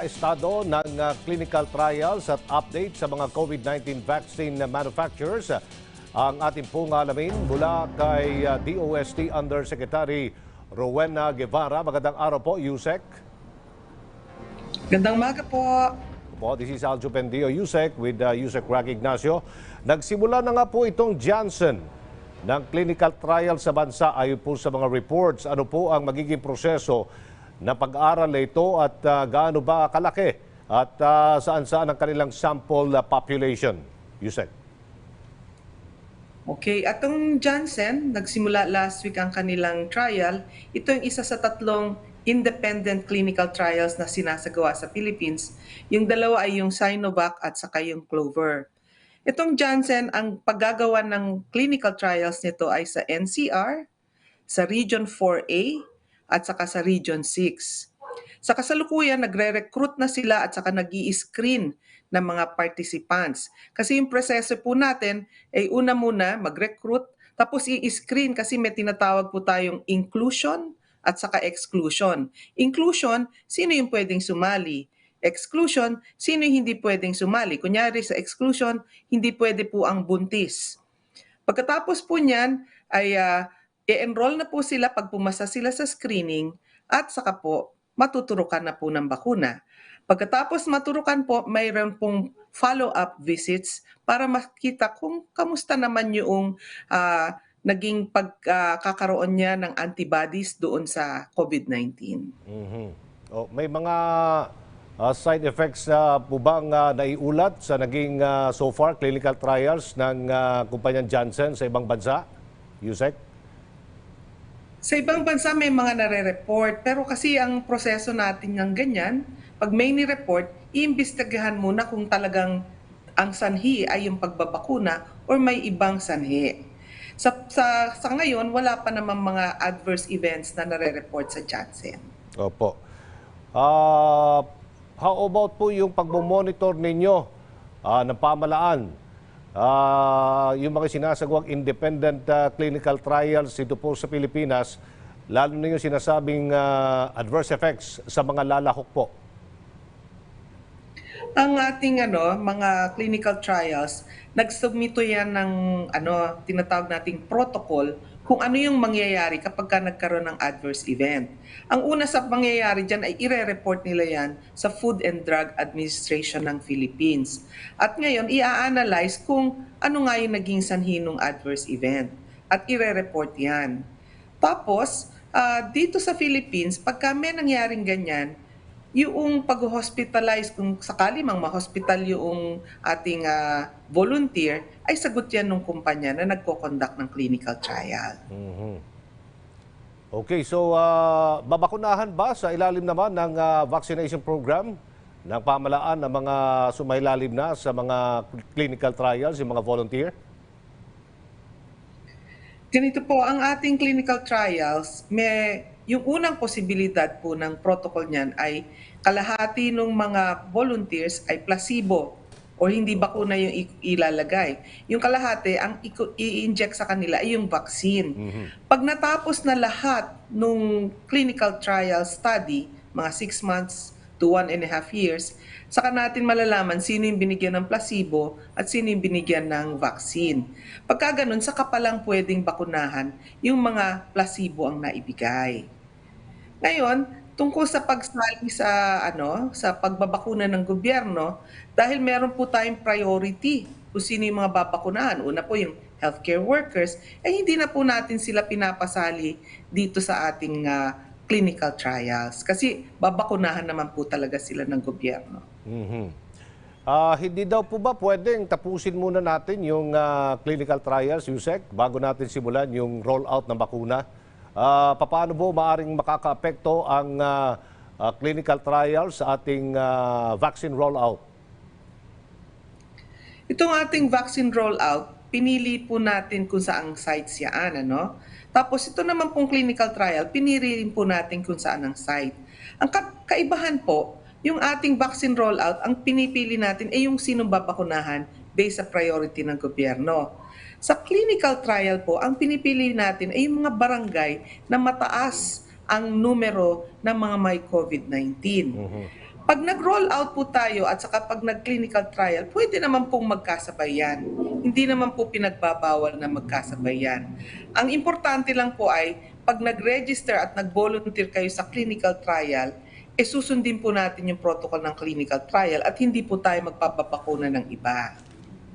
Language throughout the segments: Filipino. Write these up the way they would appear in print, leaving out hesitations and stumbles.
Estado ng clinical trials at update sa mga COVID-19 vaccine manufacturers. Ang ating pong alamin mula kay DOST Undersecretary Rowena Guevara. Magandang araw po, Yusek. Gandang umaga po. This is Aljo Pendio, Yusek, with Yusek Roque Ignacio. Nagsimula na nga po itong Janssen ng clinical trial sa bansa ayon po sa mga reports. Ano po ang magiging proseso na pag-aaral ito at gaano ba kalaki at saan-saan ang kanilang sample population? Yusek. Okay, atong Janssen, nagsimula last week ang kanilang trial. Ito yung isa sa tatlong independent clinical trials na sinasagawa sa Philippines. Yung dalawa ay yung Sinovac at saka yung Clover. Itong Janssen, ang paggagawa ng clinical trials nito ay sa NCR, sa Region 4A, at saka sa Region 6. Sa kasalukuyan, nagre-recruit na sila at saka nag-i-screen ng mga participants. Kasi yung proseso po natin ay una muna mag-recruit, tapos i-screen kasi may tinatawag po tayong inclusion at saka exclusion. Inclusion, sino yung pwedeng sumali? Exclusion, sino yung hindi pwedeng sumali? Kunyari sa exclusion, hindi pwede po ang buntis. Pagkatapos po niyan ay i-enroll na po sila pag pumasa sila sa screening at saka po matuturukan na po ng bakuna. Pagkatapos maturukan po, mayroon pong follow-up visits para makita kung kamusta naman yung naging pagkakaroon niya ng antibodies doon sa COVID-19. May mga side effects po bang naiulat sa naging so far clinical trials ng kumpanyang Janssen sa ibang bansa? Yusek? Sa ibang bansa may mga nare-report, pero kasi ang proseso natin ng ganyan, pag may ni-report, iimbestigahan muna kung talagang ang sanhi ay yung pagbabakuna or may ibang sanhi. Sa ngayon, wala pa namang mga adverse events na nare-report sa Janssen. Opo. How about po yung pagmomonitor ninyo ng pamalaan? Yung mga sinasagawang independent clinical trials dito po sa Pilipinas, lalo na yung sinasabing adverse effects sa mga lalahok po. Ang ating mga clinical trials, nagsubmito yan ng tinatawag nating protocol kung ano yung mangyayari kapag ka nagkaroon ng adverse event. Ang una sa mangyayari dyan ay ire-report nila yan sa Food and Drug Administration ng Philippines. At ngayon, i-analyze kung ano nga yung naging sanhi ng adverse event. At ire-report yan. Tapos, dito sa Philippines, pagka may nangyaring ganyan, yung pag-hospitalize, kung sakali mang ma-hospital yung ating volunteer, ay sagot yan ng kumpanya na nagko-conduct ng clinical trial. Okay, so babakunahan ba sa ilalim naman ng vaccination program ng pamalaan ng mga sumailalim na sa mga clinical trials, yung mga volunteer? Ganito po, ang ating clinical trials, yung unang posibilidad po ng protocol niyan ay kalahati ng mga volunteers ay placebo o hindi bakuna yung ilalagay. Yung kalahati, ang i-inject sa kanila ay yung vaccine. Pag natapos na lahat ng clinical trial study, mga 6 months to 1.5 years, saka natin malalaman sino yung binigyan ng placebo at sino yung binigyan ng vaccine. Pagka ganun, saka palang pwedeng bakunahan yung mga placebo ang naibigay. Ngayon, tungkol sa pagsali sa pagbabakuna ng gobyerno, dahil meron po tayong priority kung sino yung mga babakunahan. Una po yung healthcare workers, hindi na po natin sila pinapasali dito sa ating clinical trials kasi babakunahan naman po talaga sila ng gobyerno. Hindi daw po ba pwedeng tapusin muna natin yung clinical trials, Yusek, bago natin simulan yung rollout ng bakuna? Paano po maaaring makakaapekto ang clinical trials sa ating vaccine rollout? Itong ating vaccine rollout, pinili po natin kung saang sites yan, Tapos ito naman pong clinical trial, pinili rin po natin kung saan ang site. Ang kaibahan po, yung ating vaccine rollout, ang pinipili natin ay yung sinong babakunahan based sa priority ng gobyerno. Sa clinical trial po, ang pinipili natin ay yung mga barangay na mataas ang numero ng mga may COVID-19. Pag nag-roll out po tayo at saka pag nag-clinical trial, pwede naman pong magkasabay yan. Hindi naman po pinagbabawal na magkasabay yan. Ang importante lang po ay pag nag-register at nag-volunteer kayo sa clinical trial, susundin po natin yung protocol ng clinical trial at hindi po tayo magpapabakuna ng iba.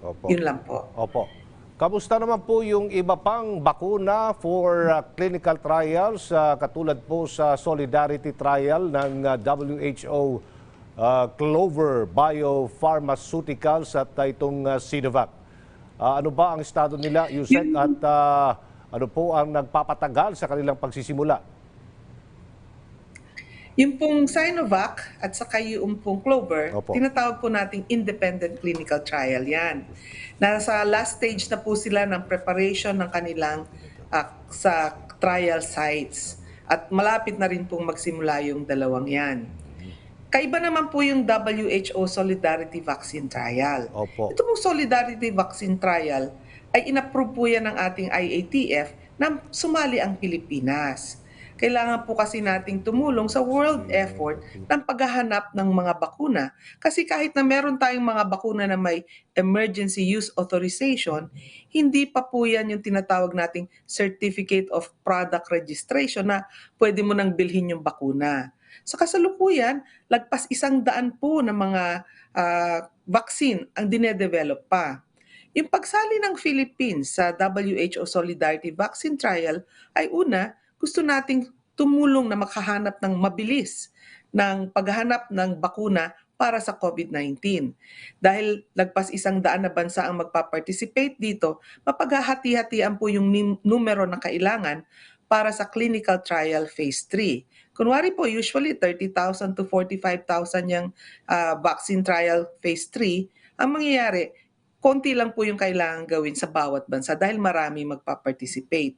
Opo. Yun lang po. Opo. Kamusta naman po yung iba pang bakuna for clinical trials katulad po sa Solidarity Trial ng WHO Clover Biopharmaceuticals at itong Sinovac? Ano ba ang estado nila, Yusek, at ano po ang nagpapatagal sa kanilang pagsisimula? Yung pong Sinovac at saka yung pong Clover, Opo. tinatawag po nating independent clinical trial yan. Nasa last stage na po sila ng preparation ng kanilang sa trial sites. At malapit na rin pong magsimula yung dalawang yan. Kaiba naman po yung WHO Solidarity Vaccine Trial. Opo. Ito pong Solidarity Vaccine Trial ay inapprove po yan ng ating IATF na sumali ang Pilipinas. Kailangan po kasi nating tumulong sa world effort ng paghahanap ng mga bakuna. Kasi kahit na meron tayong mga bakuna na may emergency use authorization, hindi pa po yan yung tinatawag nating Certificate of Product Registration na pwede mo nang bilhin yung bakuna. Sa kasalukuyan, lagpas 100 po ng mga vaccine ang dinedevelop pa. Yung pagsali ng Philippines sa WHO Solidarity Vaccine Trial ay una, gusto nating tumulong na makahanap ng mabilis ng paghahanap ng bakuna para sa COVID-19. Dahil lagpas 100 na bansa ang magpa-participate dito, mapaghahati-hatian po yung numero na kailangan para sa clinical trial phase 3. Kunwari po, usually 30,000 to 45,000 yung vaccine trial phase 3. Ang mangyayari, konti lang po yung kailangan gawin sa bawat bansa dahil marami magpa-participate.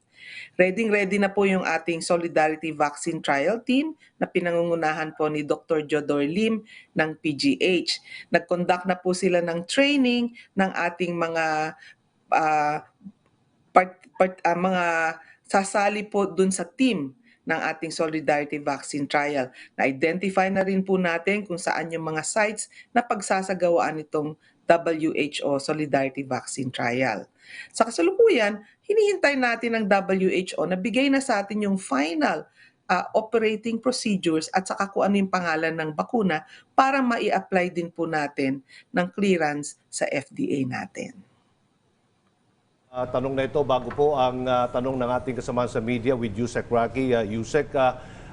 Ready na po yung ating Solidarity Vaccine Trial Team na pinangungunahan po ni Dr. Jodor Lim ng PGH. Nag-conduct na po sila ng training ng ating mga mga sasali po dun sa team ng ating Solidarity Vaccine Trial. Na-identify na rin po natin kung saan yung mga sites na pagsasagawaan itong WHO Solidarity Vaccine Trial. Sa kasalukuyan, hinihintay natin ng WHO na bigay na sa atin yung final operating procedures at saka kung ano yung pangalan ng bakuna para mai-apply din po natin ng clearance sa FDA natin. Tanong na ito bago po ang tanong ng ating kasamahan sa media with Yusek Rocky. Yusek,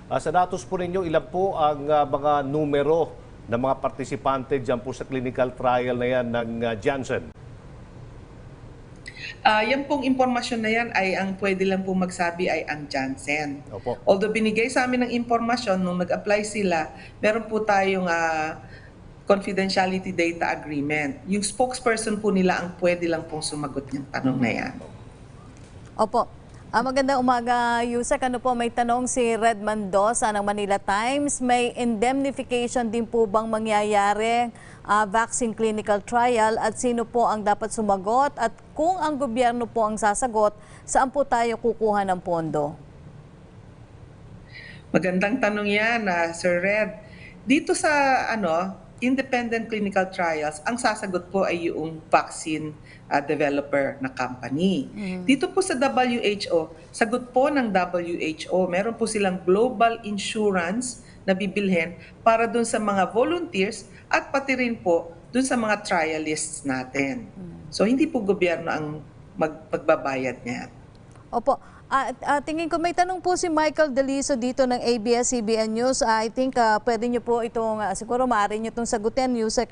sa datos po ninyo, ilan po ang mga numero ng mga partisipante dyan po sa clinical trial na yan ng Janssen? Yan pong impormasyon na yan ay ang pwede lang po magsabi ay ang Janssen. Opo. Although binigay sa amin ng impormasyon nung nag-apply sila, meron po tayong confidentiality data agreement. Yung spokesperson po nila ang pwede lang pong sumagot ng tanong na yan. Opo. Magandang umaga, Yusek. Ano po, may tanong si Red Mendoza ng Manila Times. May indemnification din po bang mangyayari vaccine clinical trial at sino po ang dapat sumagot? At kung ang gobyerno po ang sasagot, saan po tayo kukuha ng pondo? Magandang tanong yan, Sir Red. Dito sa independent clinical trials, ang sasagot po ay yung vaccine developer na company. Dito po sa WHO, sagot po ng WHO, meron po silang global insurance na bibilhin para dun sa mga volunteers at pati rin po dun sa mga trialists natin. So hindi po gobyerno ang magbabayad niyan. Opo. Tingin ko may tanong po si Michael Deliso dito ng ABS-CBN News. I think pwede niyo po itong, siguro maaari niyo itong sagutin, Yusek.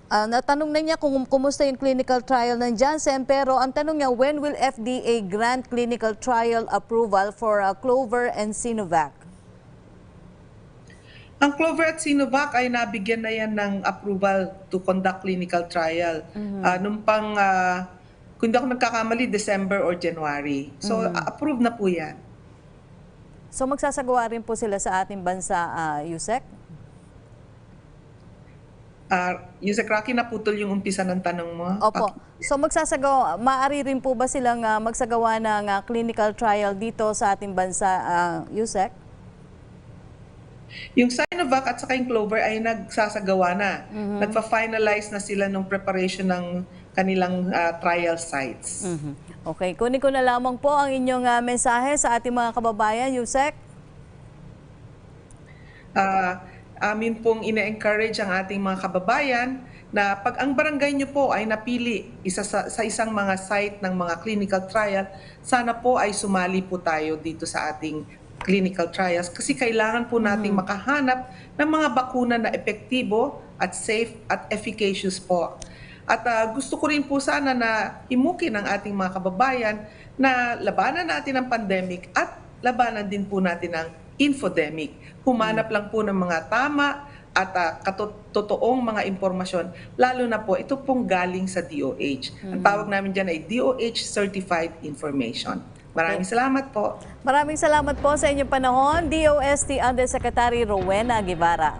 Natanong na niya kung kumusta yung clinical trial ng Janssen, pero ang tanong niya, when will FDA grant clinical trial approval for Clover and Sinovac? Ang Clover at Sinovac ay nabigyan na yan ng approval to conduct clinical trial. Nung pang kung hindi ako nagkakamali, December or January. So, approved na po yan. So, magsasagawa rin po sila sa ating bansa, Yusek? Yusek Rocky, naputol yung umpisa ng tanong mo. Opo. So, maaari rin po ba silang magsagawa ng clinical trial dito sa ating bansa, Yusek? Yung Sinovac at saka yung Clover ay nagsasagawa na. Nagpa-finalize na sila ng preparation ng kanilang trial sites. Okay, kunin ko na lamang po ang inyong mensahe sa ating mga kababayan, Yusek. Amin pong ina-encourage ang ating mga kababayan na pag ang barangay nyo po ay napili sa isang mga site ng mga clinical trial, sana po ay sumali po tayo dito sa ating clinical trials kasi kailangan po nating makahanap ng mga bakuna na epektibo at safe at efficacious po. At gusto ko rin po sana na himukin ng ating mga kababayan na labanan natin ang pandemic at labanan din po natin ang infodemic. Humanap lang po ng mga tama at totoong mga impormasyon, lalo na po ito pong galing sa DOH. Ang tawag namin dyan ay DOH Certified Information. Maraming salamat po. Maraming salamat po sa inyong panahon, DOST Undersecretary Rowena Guevara.